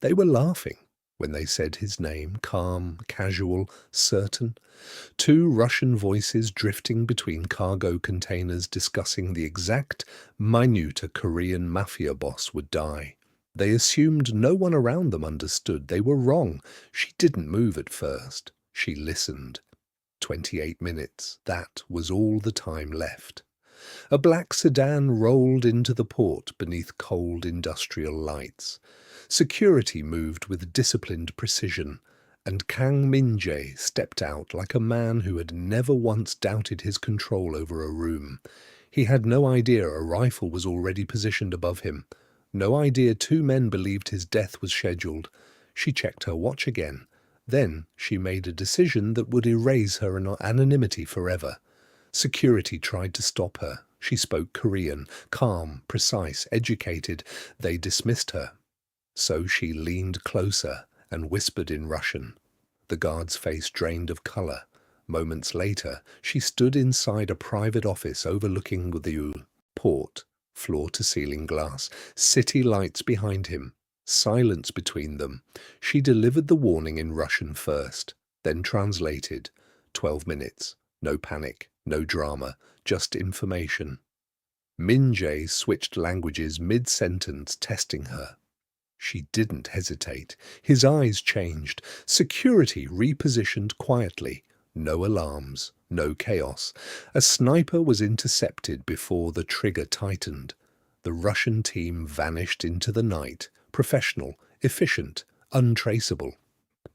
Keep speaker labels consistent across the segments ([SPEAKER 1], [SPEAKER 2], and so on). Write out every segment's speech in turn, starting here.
[SPEAKER 1] They were laughing when they said his name, calm, casual, certain. Two Russian voices drifting between cargo containers discussing the exact minute a Korean mafia boss would die. They assumed no one around them understood. They were wrong. She didn't move at first. She listened. 28 minutes. That was all the time left. A black sedan rolled into the port beneath cold industrial lights. Security moved with disciplined precision, and Kang Min-jae stepped out like a man who had never once doubted his control over a room. He had no idea a rifle was already positioned above him. No idea two men believed his death was scheduled. She checked her watch again. Then she made a decision that would erase her anonymity forever. Security tried to stop her. She spoke Korean, calm, precise, educated. They dismissed her. So she leaned closer and whispered in Russian. The guard's face drained of color. Moments later, she stood inside a private office overlooking the port, floor-to-ceiling glass, city lights behind him, silence between them. She delivered the warning in Russian first, then translated. 12 minutes. No panic, no drama, just information. Min-jae switched languages mid-sentence, testing her. She didn't hesitate. His eyes changed. Security repositioned quietly. No alarms, no chaos. A sniper was intercepted before the trigger tightened. The Russian team vanished into the night, professional, efficient, untraceable.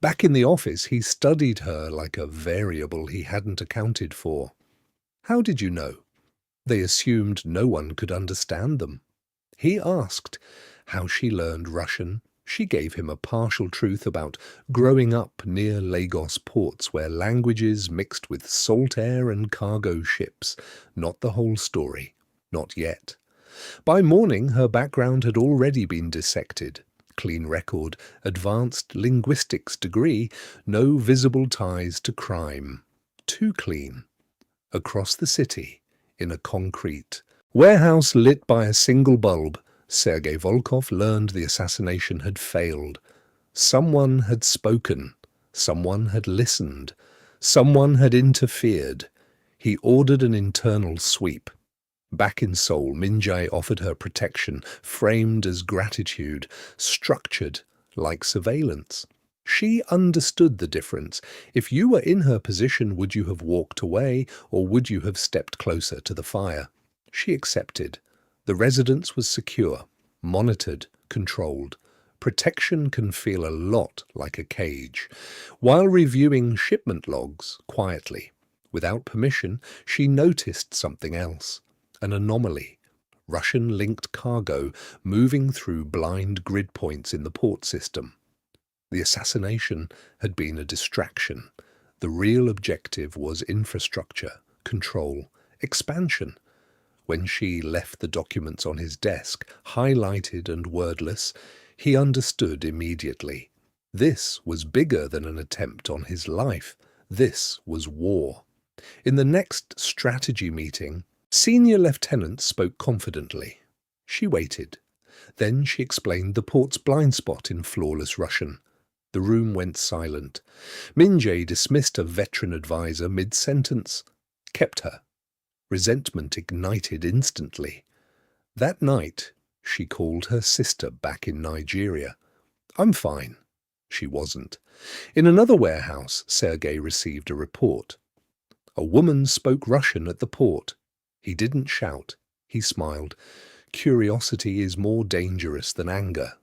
[SPEAKER 1] Back in the office, he studied her like a variable he hadn't accounted for. How did you know? They assumed no one could understand them. He asked how she learned Russian. She gave him a partial truth about growing up near Lagos ports where languages mixed with salt air and cargo ships. Not the whole story. Not yet. By morning, her background had already been dissected. Clean record, advanced linguistics degree, no visible ties to crime. Too clean. Across the city, in a concrete warehouse lit by a single bulb, Sergei Volkov learned the assassination had failed. Someone had spoken. Someone had listened. Someone had interfered. He ordered an internal sweep. Back in Seoul, Min-jae offered her protection, framed as gratitude, structured like surveillance. She understood the difference. If you were in her position, would you have walked away, or would you have stepped closer to the fire? She accepted. The residence was secure, monitored, controlled. Protection can feel a lot like a cage. While reviewing shipment logs quietly, without permission, she noticed something else. An anomaly. Russian-linked cargo moving through blind grid points in the port system. The assassination had been a distraction. The real objective was infrastructure, control, expansion. When she left the documents on his desk, highlighted and wordless, he understood immediately. This was bigger than an attempt on his life. This was war. In the next strategy meeting, Senior Lieutenant spoke confidently. She waited. Then she explained the port's blind spot in flawless Russian. The room went silent. Min-jae dismissed a veteran advisor mid-sentence. Kept her. Resentment ignited instantly. That night, she called her sister back in Nigeria. I'm fine. She wasn't. In another warehouse, Sergei received a report. A woman spoke Russian at the port. He didn't shout. He smiled. Curiosity is more dangerous than anger.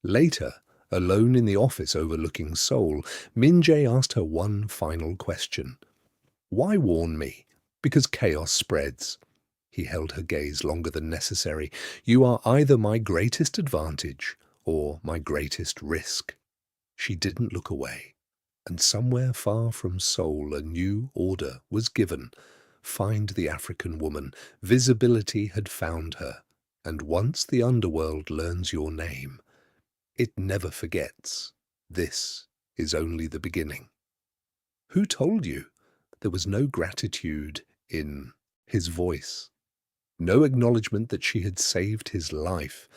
[SPEAKER 1] Later, alone in the office overlooking Seoul, Min-jae asked her one final question. Why warn me? Because chaos spreads. He held her gaze longer than necessary. You are either my greatest advantage or my greatest risk. She didn't look away. And somewhere far from Seoul a new order was given. Find the African woman. Visibility had found her. And once the underworld learns your name, it never forgets. This is only the beginning. Who told you? There was no gratitude in his voice. No acknowledgement that she had saved his life.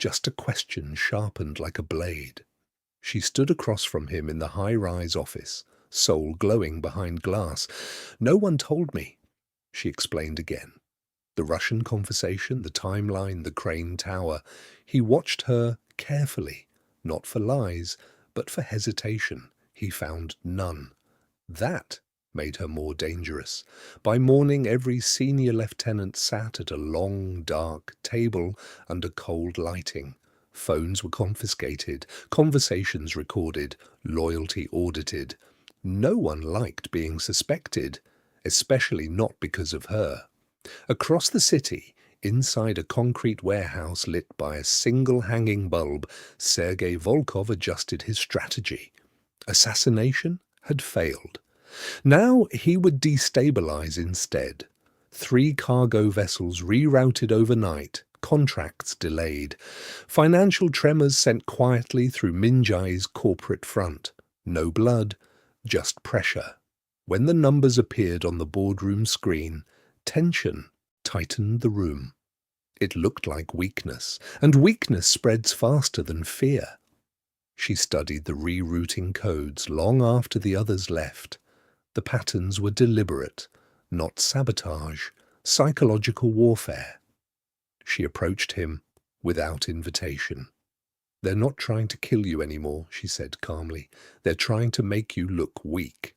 [SPEAKER 1] just a question sharpened like a blade. She stood across from him in the high-rise office, soul glowing behind glass. "No one told me," she explained again. The Russian conversation, the timeline, the crane tower. He watched her carefully, not for lies, but for hesitation. He found none. That made her more dangerous. By morning, every senior lieutenant sat at a long, dark table under cold lighting. Phones were confiscated, conversations recorded, loyalty audited. No one liked being suspected, especially not because of her. Across the city, inside a concrete warehouse lit by a single hanging bulb, Sergei Volkov adjusted his strategy. Assassination had failed. Now he would destabilize instead. 3 cargo vessels rerouted overnight, contracts delayed, financial tremors sent quietly through Minjai's corporate front. No blood, just pressure. When the numbers appeared on the boardroom screen, tension tightened the room. It looked like weakness, and weakness spreads faster than fear. She studied the rerouting codes long after the others left. The patterns were deliberate, not sabotage, psychological warfare. She approached him without invitation. "They're not trying to kill you anymore," she said calmly. "They're trying to make you look weak."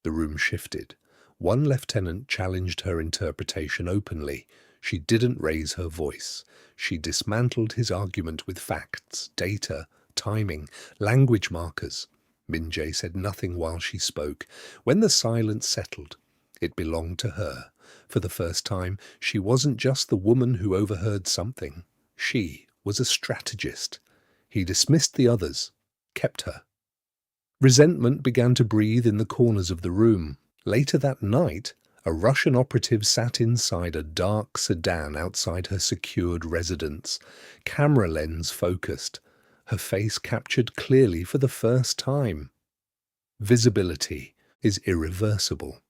[SPEAKER 1] The room shifted. One lieutenant challenged her interpretation openly. She didn't raise her voice. She dismantled his argument with facts, data, timing, language markers. Minjay said nothing while she spoke. When the silence settled, it belonged to her. For the first time, she wasn't just the woman who overheard something. She was a strategist. He dismissed the others, kept her. Resentment began to breathe in the corners of the room. Later that night, a Russian operative sat inside a dark sedan outside her secured residence, camera lens focused, her face captured clearly for the first time. Visibility is irreversible.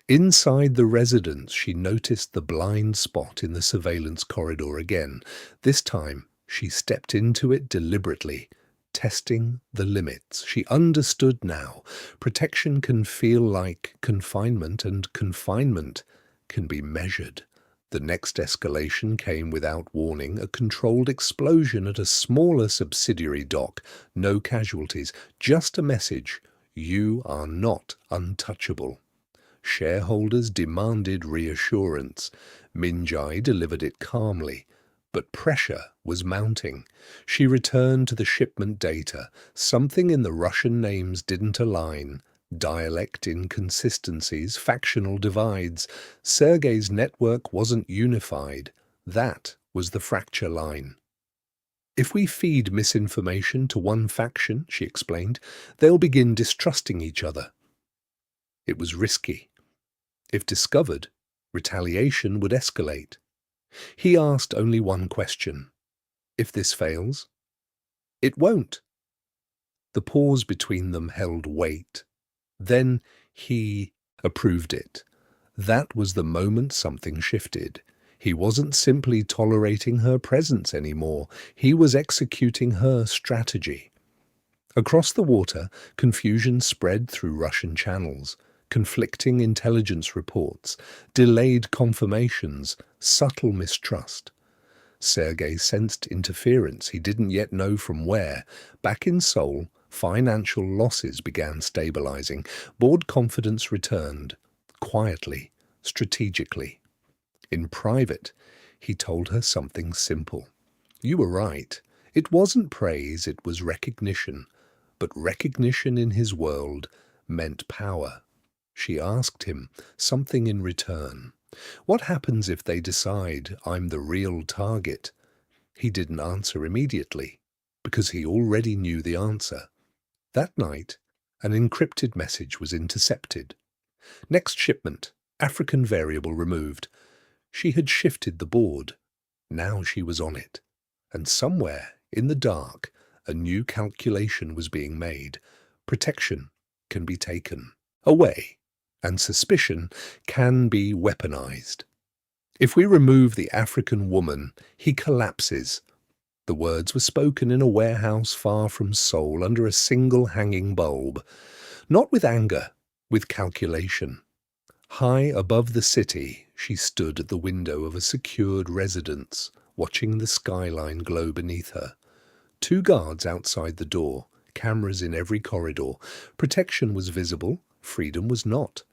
[SPEAKER 1] Inside the residence, she noticed the blind spot in the surveillance corridor again. This time, she stepped into it deliberately, testing the limits. She understood now. Protection can feel like confinement, and confinement can be measured. The next escalation came without warning, a controlled explosion at a smaller subsidiary dock. No casualties, just a message: you are not untouchable. Shareholders demanded reassurance. Minjai delivered it calmly. But pressure was mounting. She returned to the shipment data. Something in the Russian names didn't align. Dialect inconsistencies, factional divides. Sergei's network wasn't unified. That was the fracture line. "If we feed misinformation to one faction," she explained, "they'll begin distrusting each other." It was risky. If discovered, retaliation would escalate. He asked only one question: "If this fails?" "It won't." The pause between them held weight. Then he approved it. That was the moment something shifted. He wasn't simply tolerating her presence anymore. He was executing her strategy. Across the water, confusion spread through Russian channels. Conflicting intelligence reports, delayed confirmations, subtle mistrust. Sergei sensed interference he didn't yet know from where. Back in Seoul, financial losses began stabilizing. Board confidence returned, quietly, strategically. In private, he told her something simple. "You were right. It wasn't praise, it was recognition. But recognition in his world meant power." She asked him something in return. "What happens if they decide I'm the real target?" He didn't answer immediately, because he already knew the answer. That night, an encrypted message was intercepted. "Next shipment, African variable removed." She had shifted the board. Now she was on it. And somewhere, in the dark, a new calculation was being made. Protection can be taken away, and suspicion can be weaponized. If we remove the African woman, he collapses. The words were spoken in a warehouse far from Seoul under a single hanging bulb, not with anger, with calculation. High above the city, she stood at the window of a secured residence, watching the skyline glow beneath her. 2 guards outside the door, cameras in every corridor. Protection was visible, freedom was not.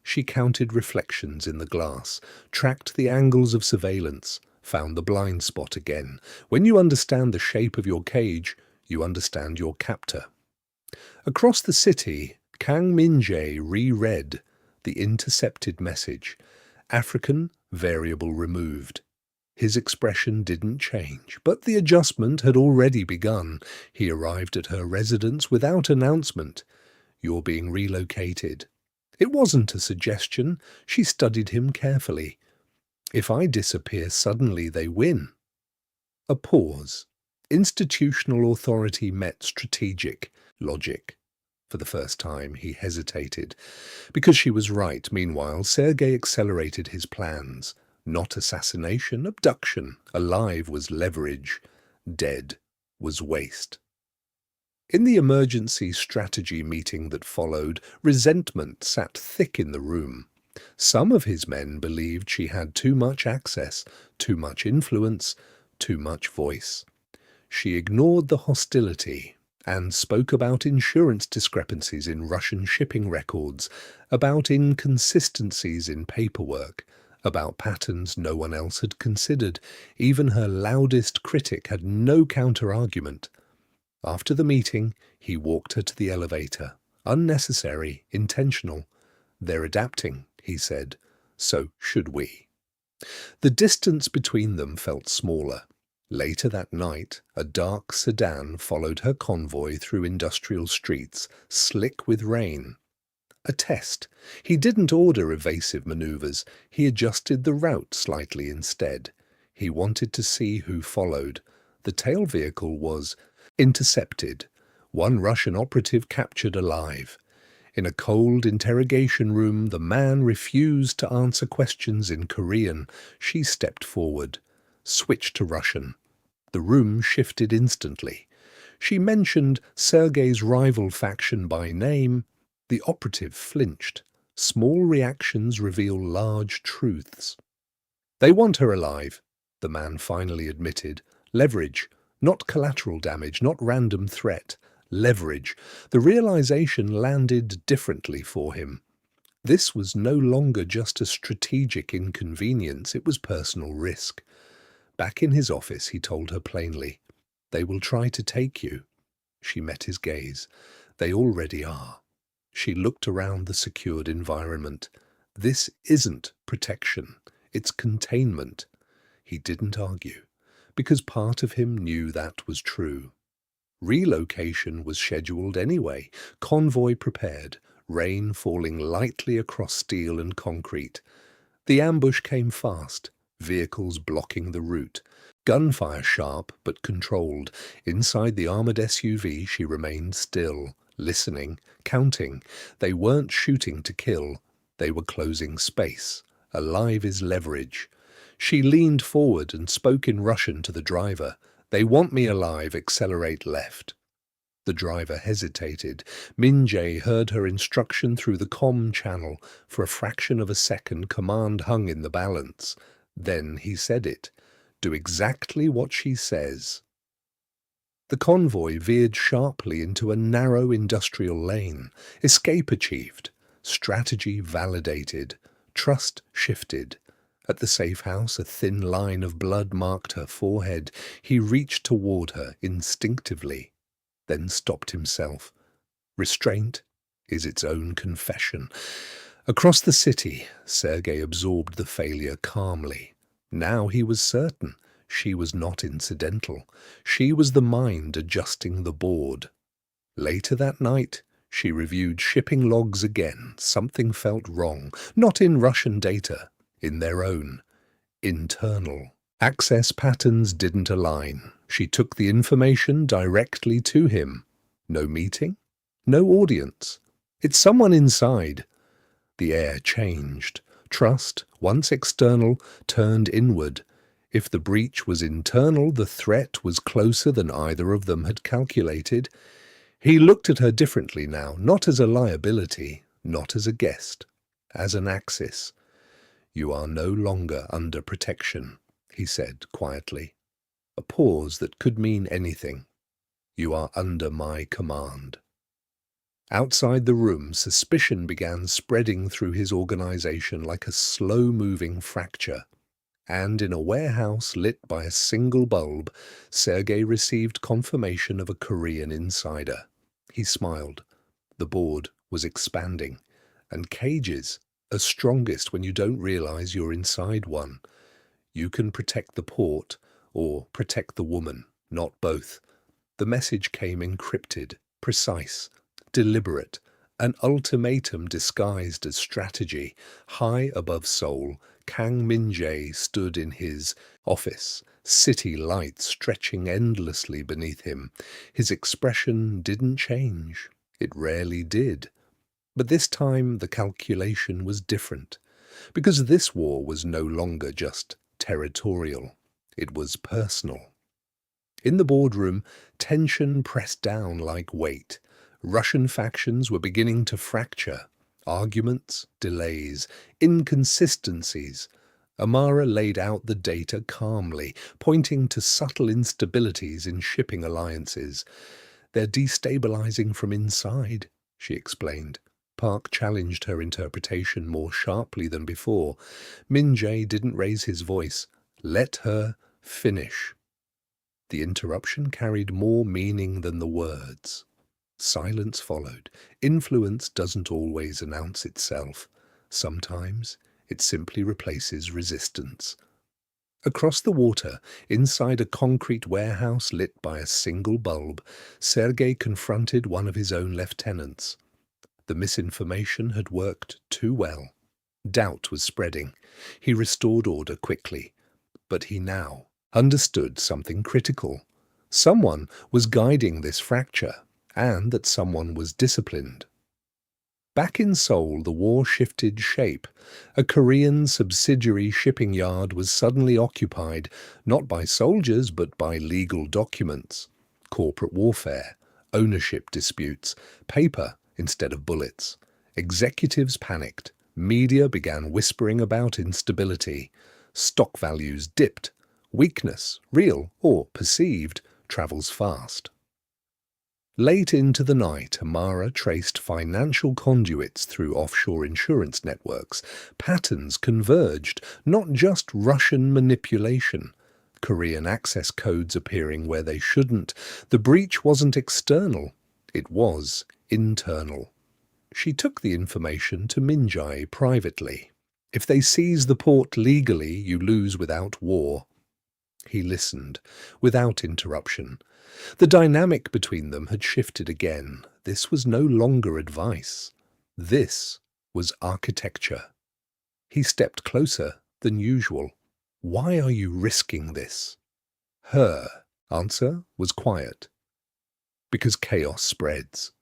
[SPEAKER 1] She counted reflections in the glass, tracked the angles of surveillance, found the blind spot again. When you understand the shape of your cage, you understand your captor. Across the city, Kang Min-jae reread the intercepted message. African, variable removed. His expression didn't change, but the adjustment had already begun. He arrived at her residence without announcement. "You're being relocated." It wasn't a suggestion. She studied him carefully. "If I disappear suddenly, they win." A pause. Institutional authority met strategic logic. For the first time, he hesitated. Because she was right, meanwhile, Sergei accelerated his plans. Not assassination, abduction. Alive was leverage. Dead was waste. In the emergency strategy meeting that followed, resentment sat thick in the room. Some of his men believed she had too much access, too much influence, too much voice. She ignored the hostility and spoke about insurance discrepancies in Russian shipping records, about inconsistencies in paperwork, about patterns no one else had considered. Even her loudest critic had no counter-argument. After the meeting, he walked her to the elevator. Unnecessary, intentional. "They're adapting," he said. "So should we." The distance between them felt smaller. Later that night, a dark sedan followed her convoy through industrial streets, slick with rain. A test. He didn't order evasive maneuvers. He adjusted the route slightly instead. He wanted to see who followed. The tail vehicle was intercepted. 1 Russian operative captured alive. In a cold interrogation room, the man refused to answer questions in Korean. She stepped forward, switched to Russian. The room shifted instantly. She mentioned Sergei's rival faction by name. The operative flinched. Small reactions reveal large truths. "They want her alive," the man finally admitted. "Leverage, not collateral damage, not random threat. Leverage." The realization landed differently for him. This was no longer just a strategic inconvenience, it was personal risk. Back in his office, he told her plainly, "They will try to take you." She met his gaze. "They already are." She looked around the secured environment. "This isn't protection, it's containment." He didn't argue, because part of him knew that was true. Relocation was scheduled anyway, convoy prepared, rain falling lightly across steel and concrete. The ambush came fast, vehicles blocking the route. Gunfire sharp but controlled. Inside the armored SUV, she remained still, listening, counting. They weren't shooting to kill. They were closing space. Alive is leverage. She leaned forward and spoke in Russian to the driver. "They want me alive, accelerate left." The driver hesitated. Min-jae heard her instruction through the comm channel. For a fraction of a second, command hung in the balance. Then he said it. "Do exactly what she says." The convoy veered sharply into a narrow industrial lane. Escape achieved. Strategy validated. Trust shifted. At the safe house, a thin line of blood marked her forehead. He reached toward her instinctively, then stopped himself. Restraint is its own confession. Across the city, Sergei absorbed the failure calmly. Now he was certain. She was not incidental. She was the mind adjusting the board. Later that night, she reviewed shipping logs again. Something felt wrong. Not in Russian data, in their own. Internal. Access patterns didn't align. She took the information directly to him. No meeting? No audience. It's someone inside. The air changed. Trust, once external, turned inward. If the breach was internal, the threat was closer than either of them had calculated. He looked at her differently now, not as a liability, not as a guest, as an axis. "You are no longer under protection," he said quietly. A pause that could mean anything. "You are under my command." Outside the room, suspicion began spreading through his organization like a slow-moving fracture. And in a warehouse lit by a single bulb, Sergei received confirmation of a Korean insider. He smiled. The board was expanding. And cages are strongest when you don't realize you're inside one. You can protect the port or protect the woman, not both. The message came encrypted, precise, deliberate, an ultimatum disguised as strategy. High above Seoul, Kang Min-jae stood in his office, city lights stretching endlessly beneath him. His expression didn't change. It rarely did. But this time the calculation was different, because this war was no longer just territorial. It was personal. In the boardroom, tension pressed down like weight. Russian factions were beginning to fracture. Arguments, delays, inconsistencies. Amara laid out the data calmly, pointing to subtle instabilities in shipping alliances. "They're destabilizing from inside," she explained. Park challenged her interpretation more sharply than before. Min-jae didn't raise his voice. Let her finish. The interruption carried more meaning than the words. Silence followed. Influence doesn't always announce itself. Sometimes it simply replaces resistance. Across the water, inside a concrete warehouse lit by a single bulb, Sergei confronted one of his own lieutenants. The misinformation had worked too well. Doubt was spreading. He restored order quickly. But he now understood something critical. Someone was guiding this fracture, and that someone was disciplined. Back in Seoul, the war shifted shape. A Korean subsidiary shipping yard was suddenly occupied, not by soldiers but by legal documents. Corporate warfare, ownership disputes, paper instead of bullets. Executives panicked. Media began whispering about instability. Stock values dipped. Weakness, real or perceived, travels fast. Late into the night, Amara traced financial conduits through offshore insurance networks. Patterns converged, not just Russian manipulation. Korean access codes appearing where they shouldn't. The breach wasn't external, it was internal. She took the information to Min-jae privately. "If they seize the port legally, you lose without war." He listened, without interruption. The dynamic between them had shifted again. This was no longer advice. This was architecture. He stepped closer than usual. "Why are you risking this?" Her answer was quiet. "Because chaos spreads."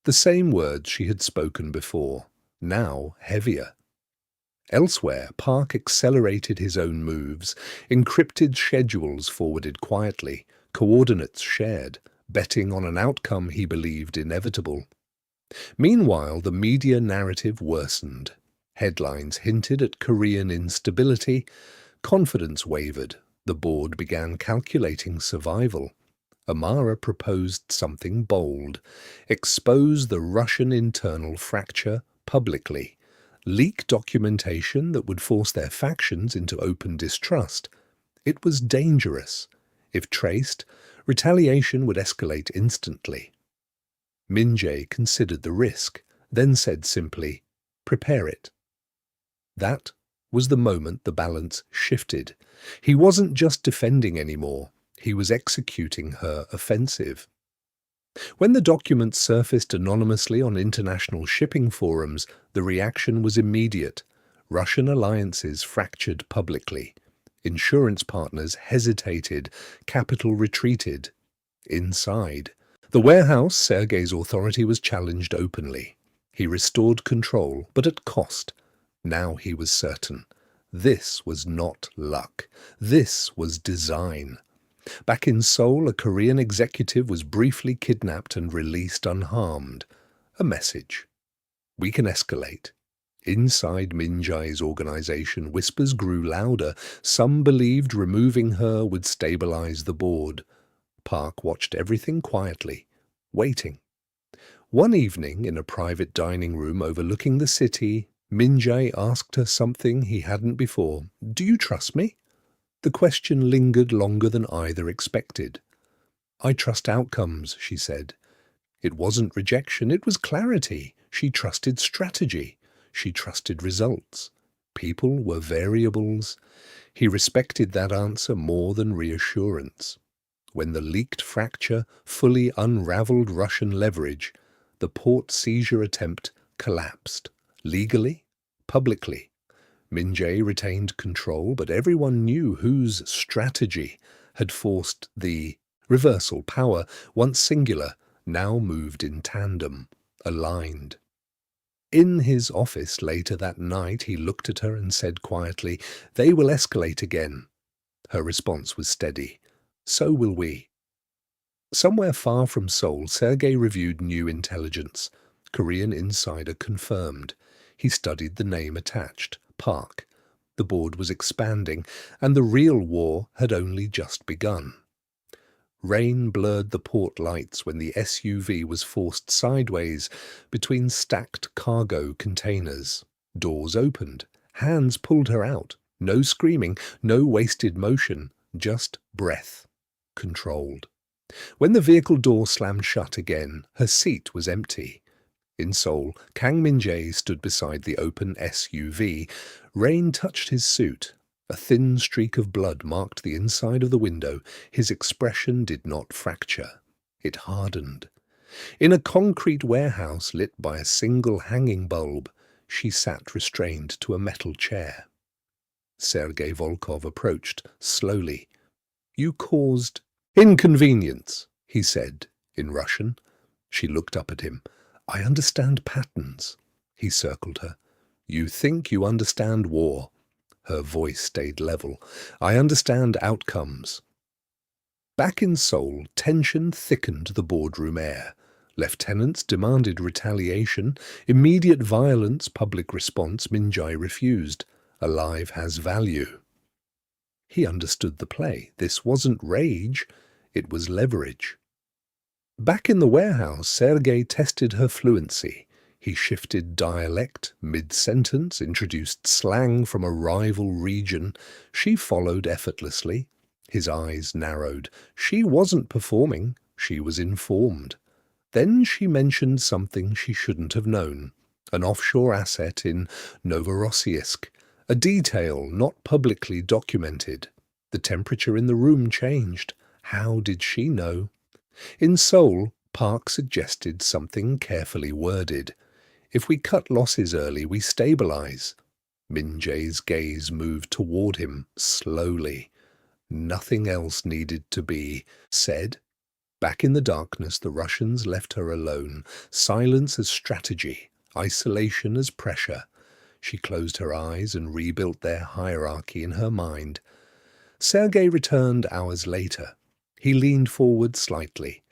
[SPEAKER 1] The same words she had spoken before, now heavier. Elsewhere, Park accelerated his own moves, encrypted schedules forwarded quietly, coordinates shared, betting on an outcome he believed inevitable. Meanwhile, the media narrative worsened. Headlines hinted at Korean instability. Confidence wavered. The board began calculating survival. Amara proposed something bold. Expose the Russian internal fracture publicly. Leak documentation that would force their factions into open distrust. It was dangerous. If traced, retaliation would escalate instantly. Min-jae considered the risk, then said simply, "Prepare it." That was the moment the balance shifted. He wasn't just defending anymore, he was executing her offensive. When the documents surfaced anonymously on international shipping forums, the reaction was immediate. Russian alliances fractured publicly. Insurance partners hesitated, capital retreated. Inside the warehouse, Sergei's authority was challenged openly. He restored control, but at cost. Now he was certain. This was not luck. This was design. Back in Seoul, a Korean executive was briefly kidnapped and released unharmed. A message. We can escalate. Inside Min Jae's organization, whispers grew louder. Some believed removing her would stabilize the board. Park watched everything quietly, waiting. One evening, in a private dining room overlooking the city, Min Jae asked her something he hadn't before. Do you trust me? The question lingered longer than either expected. I trust outcomes, she said. It wasn't rejection, it was clarity. She trusted strategy. She trusted results. People were variables. He respected that answer more than reassurance. When the leaked fracture fully unraveled Russian leverage, the port seizure attempt collapsed. Legally, publicly. Min Jae retained control, but everyone knew whose strategy had forced the reversal. Power, once singular, now moved in tandem, aligned. In his office later that night, he looked at her and said quietly, "They will escalate again." Her response was steady. "So will we." Somewhere far from Seoul, Sergei reviewed new intelligence. Korean insider confirmed. He studied the name attached, Park. The board was expanding, and the real war had only just begun. Rain blurred the port lights when the SUV was forced sideways between stacked cargo containers. Doors opened. Hands pulled her out. No screaming, no wasted motion, just breath. Controlled. When the vehicle door slammed shut again, her seat was empty. In Seoul, Kang Min-jae stood beside the open SUV. Rain touched his suit. A thin streak of blood marked the inside of the window. His expression did not fracture. It hardened. In a concrete warehouse lit by a single hanging bulb, she sat restrained to a metal chair. Sergei Volkov approached, slowly. "You caused inconvenience," he said, in Russian. She looked up at him. "I understand patterns." He circled her. "You think you understand war." Her voice stayed level. "I understand outcomes." Back in Seoul, tension thickened the boardroom air. Lieutenants demanded retaliation, immediate violence, public response. Min Jae refused. A life has value. He understood the play. This wasn't rage, it was leverage. Back in the warehouse, Sergei tested her fluency. He shifted dialect mid-sentence, introduced slang from a rival region. She followed effortlessly. His eyes narrowed. She wasn't performing, she was informed. Then she mentioned something she shouldn't have known. An offshore asset in Novorossiysk. A detail not publicly documented. The temperature in the room changed. How did she know? In Seoul, Park suggested something carefully worded. If we cut losses early, we stabilize. Min Jae's gaze moved toward him, slowly. Nothing else needed to be said. Back in the darkness, the Russians left her alone. Silence as strategy, isolation as pressure. She closed her eyes and rebuilt their hierarchy in her mind. Sergei returned hours later. He leaned forward slightly.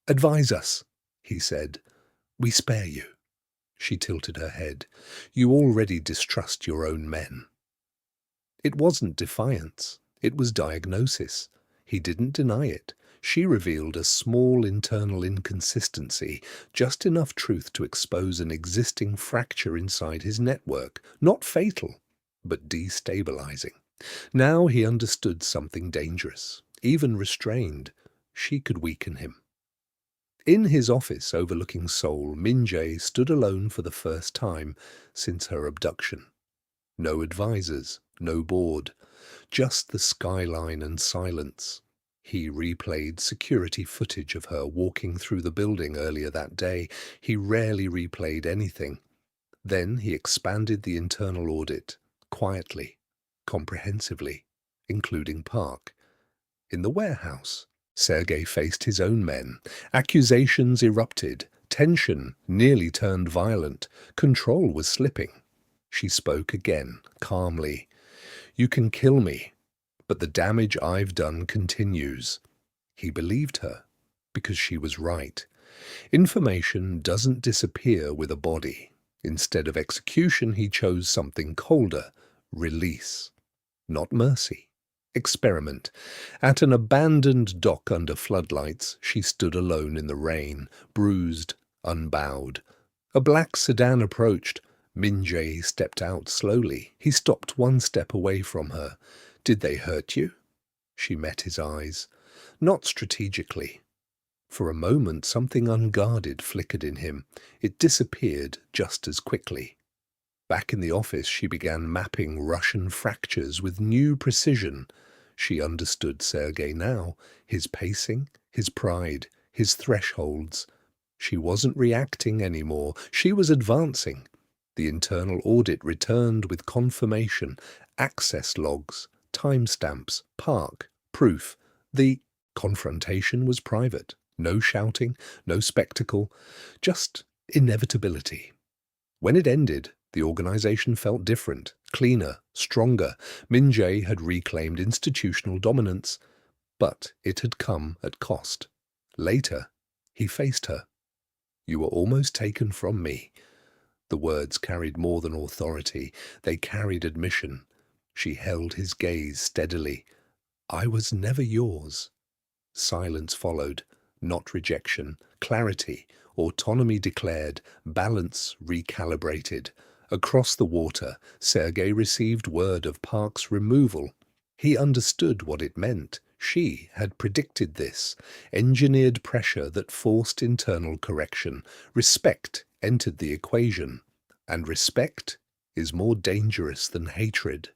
[SPEAKER 1] "Advise us," he said. "We spare you." She tilted her head. "You already distrust your own men." It wasn't defiance. It was diagnosis. He didn't deny it. She revealed a small internal inconsistency, just enough truth to expose an existing fracture inside his network. Not fatal, but destabilizing. Now he understood something dangerous, even restrained. She could weaken him. In his office overlooking Seoul, Min Jae stood alone for the first time since her abduction. No advisors, no board, just the skyline and silence. He replayed security footage of her walking through the building earlier that day. He rarely replayed anything. Then he expanded the internal audit, quietly, comprehensively, including Park. In the warehouse, Sergei faced his own men. Accusations erupted. Tension nearly turned violent. Control was slipping. She spoke again, calmly. You can kill me, but the damage I've done continues. He believed her, because she was right. Information doesn't disappear with a body. Instead of execution, he chose something colder: release. Not mercy. Experiment. At an abandoned dock under floodlights, she stood alone in the rain, bruised, unbowed. A black sedan approached. Min-jae stepped out slowly. He stopped one step away from her. Did they hurt you? She met his eyes. Not strategically. For a moment, something unguarded flickered in him. It disappeared just as quickly. Back in the office, she began mapping Russian fractures with new precision. She understood Sergei now, his pacing, his pride, his thresholds. She wasn't reacting anymore. She was advancing. The internal audit returned with confirmation, access logs, timestamps, park, proof. The confrontation was private. No shouting, no spectacle, just inevitability. When it ended, the organization felt different, cleaner, stronger. Min-jae had reclaimed institutional dominance, but it had come at cost. Later, he faced her. You were almost taken from me. The words carried more than authority. They carried admission. She held his gaze steadily. I was never yours. Silence followed, not rejection, clarity, autonomy declared, balance recalibrated. Across the water, Sergei received word of Park's removal. He understood what it meant. She had predicted this, engineered pressure that forced internal correction. Respect entered the equation, and respect is more dangerous than hatred.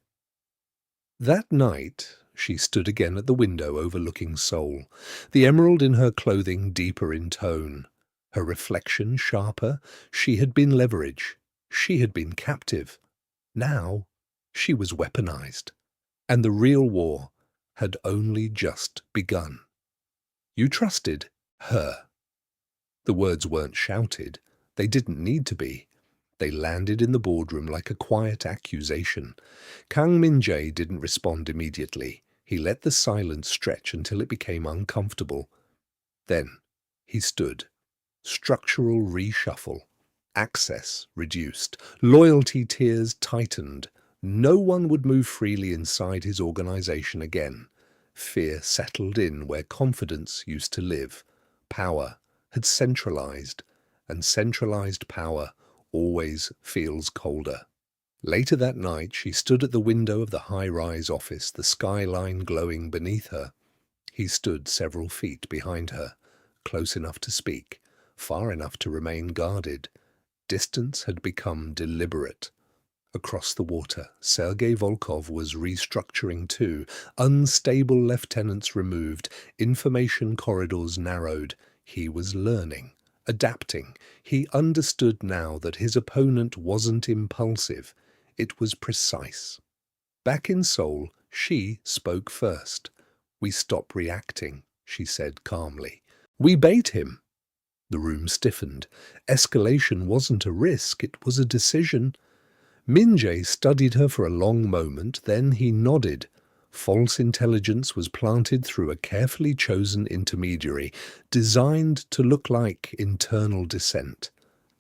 [SPEAKER 1] That night, she stood again at the window overlooking Seoul, the emerald in her clothing deeper in tone, her reflection sharper. She had been leverage. She had been captive. Now she was weaponized, and the real war had only just begun. You trusted her. The words weren't shouted. They didn't need to be. They landed in the boardroom like a quiet accusation. Kang Min-jae didn't respond immediately. He let the silence stretch until it became uncomfortable. Then he stood. Structural reshuffle. Access reduced. Loyalty tiers tightened. No one would move freely inside his organization again. Fear settled in where confidence used to live. Power had centralized, and centralized power always feels colder. Later that night, she stood at the window of the high-rise office, the skyline glowing beneath her. He stood several feet behind her, close enough to speak, far enough to remain guarded. Distance had become deliberate. Across the water, Sergei Volkov was restructuring too. Unstable lieutenants removed, information corridors narrowed. He was learning, adapting. He understood now that his opponent wasn't impulsive. It was precise. Back in Seoul, she spoke first. We stop reacting, she said calmly. We bait him. The room stiffened. Escalation wasn't a risk, it was a decision. Min-jae studied her for a long moment, then he nodded. False intelligence was planted through a carefully chosen intermediary, designed to look like internal dissent,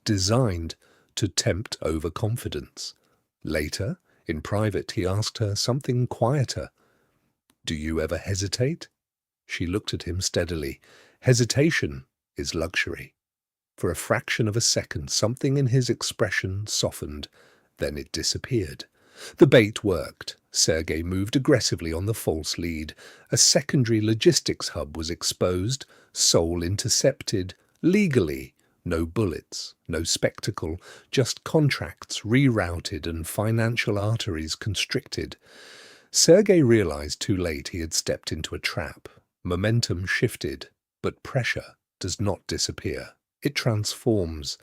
[SPEAKER 1] designed to tempt overconfidence. Later, in private, he asked her something quieter. Do you ever hesitate? She looked at him steadily. Hesitation is luxury. For a fraction of a second, something in his expression softened. Then it disappeared. The bait worked. Sergei moved aggressively on the false lead. A secondary logistics hub was exposed, Seoul intercepted, legally. No bullets, no spectacle, just contracts rerouted and financial arteries constricted. Sergei realized too late he had stepped into a trap. Momentum shifted, but pressure does not disappear. It transforms.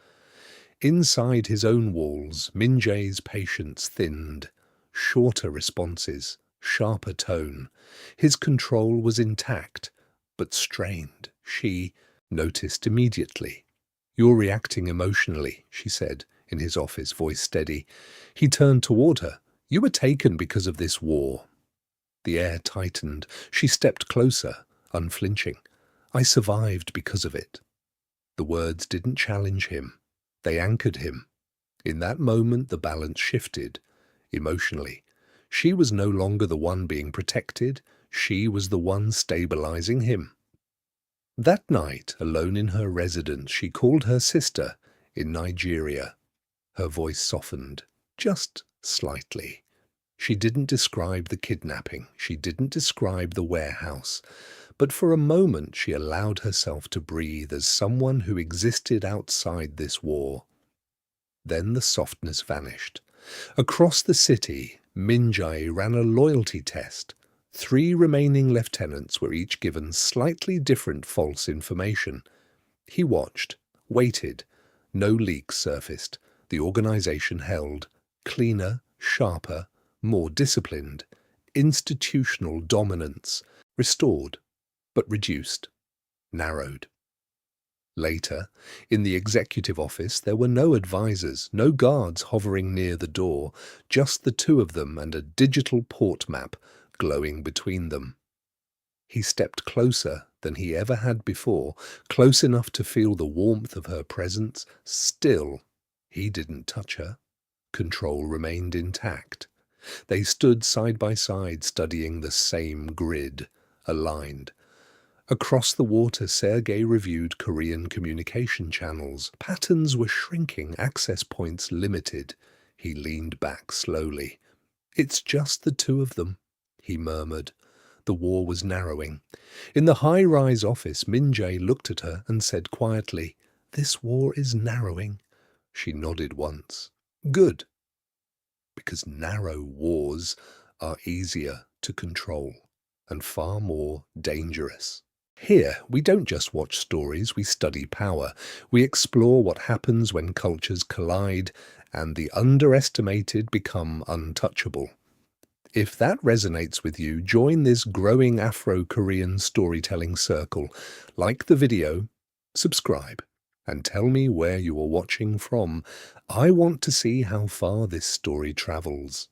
[SPEAKER 1] Inside his own walls, Min-jae's patience thinned. Shorter responses, sharper tone. His control was intact, but strained. She noticed immediately. You're reacting emotionally, she said, in his office, voice steady. He turned toward her. You were taken because of this war. The air tightened. She stepped closer, unflinching. I survived because of it. The words didn't challenge him. They anchored him. In that moment, the balance shifted, emotionally. She was no longer the one being protected. She was the one stabilizing him. That night, alone in her residence, she called her sister in Nigeria. Her voice softened, just slightly. She didn't describe the kidnapping. She didn't describe the warehouse. But for a moment, she allowed herself to breathe as someone who existed outside this war. Then the softness vanished. Across the city, Minjae ran a loyalty test. 3 remaining lieutenants were each given slightly different false information. He watched, waited. No leaks surfaced. The organization held. Cleaner, sharper, more disciplined. Institutional dominance. Restored, but reduced. Narrowed. Later, in the executive office, there were no advisors, no guards hovering near the door, just the 2 of them and a digital port map glowing between them. He stepped closer than he ever had before, close enough to feel the warmth of her presence. Still, he didn't touch her. Control remained intact. They stood side by side, studying the same grid, aligned. Across the water, Sergei reviewed Korean communication channels. Patterns were shrinking, access points limited. He leaned back slowly. "It's just the 2 of them," he murmured. The war was narrowing. In the high-rise office, Min-jae looked at her and said quietly, "This war is narrowing." She nodded once. "Good." Because narrow wars are easier to control and far more dangerous. Here, we don't just watch stories, we study power. We explore what happens when cultures collide and the underestimated become untouchable. If that resonates with you, join this growing Afro-Korean storytelling circle. Like the video, subscribe, and tell me where you are watching from. I want to see how far this story travels.